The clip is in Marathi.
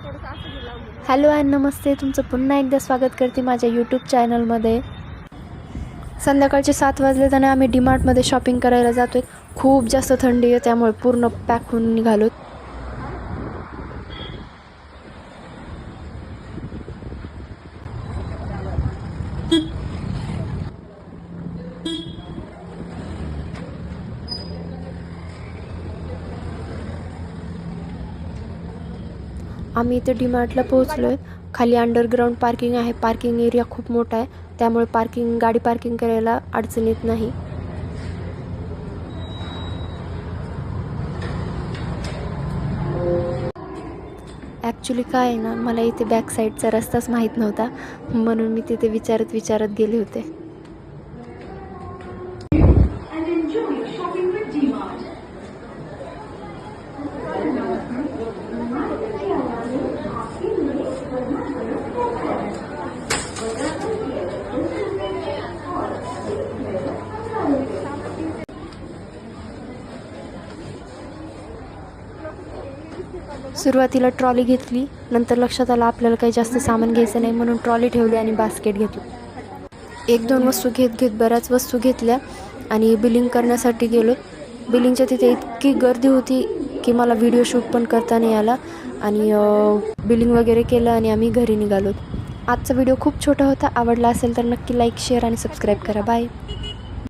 हॅलो अँड नमस्ते, तुमचं पुन्हा एकदा स्वागत करते माझ्या यूट्यूब चॅनलमध्ये. संध्याकाळचे 7 वाजले आणि आम्ही डीमार्टमध्ये शॉपिंग करायला जातोय. खूप जास्त थंडी आहे, त्यामुळे पूर्ण पॅक होऊन निघालो. आम्ही इथे डीमार्टला पोहोचलो आहे. खाली अंडरग्राऊंड पार्किंग आहे. पार्किंग एरिया खूप मोठा आहे, त्यामुळे गाडी पार्किंग करायला अडचण येत नाही. ॲक्च्युली काय आहे ना, मला इथे बॅक साईडचा रस्ताच माहीत नव्हता, म्हणून मी तिथे विचारत गेले होते. सुरुवातीला ट्रॉली घेतली, नंतर लक्षात आलं आपल्याला काही जास्त सामान घ्यायचं नाही, म्हणून ट्रॉली ठेवली आणि बास्केट घेतली. 1-2 वस्तू घेत बऱ्याच वस्तू घेतल्या आणि बिलिंग करण्यासाठी गेलो. बिलिंगच्या तिथे इतकी गर्दी होती की मला व्हिडिओ शूट पण करता नाही आला आणि बिलिंग वगैरे केलं आणि आम्ही घरी निघालो. आजचा व्हिडिओ खूप छोटा होता. आवडला असेल तर नक्की लाईक, शेअर आणि सबस्क्राईब करा. बाय.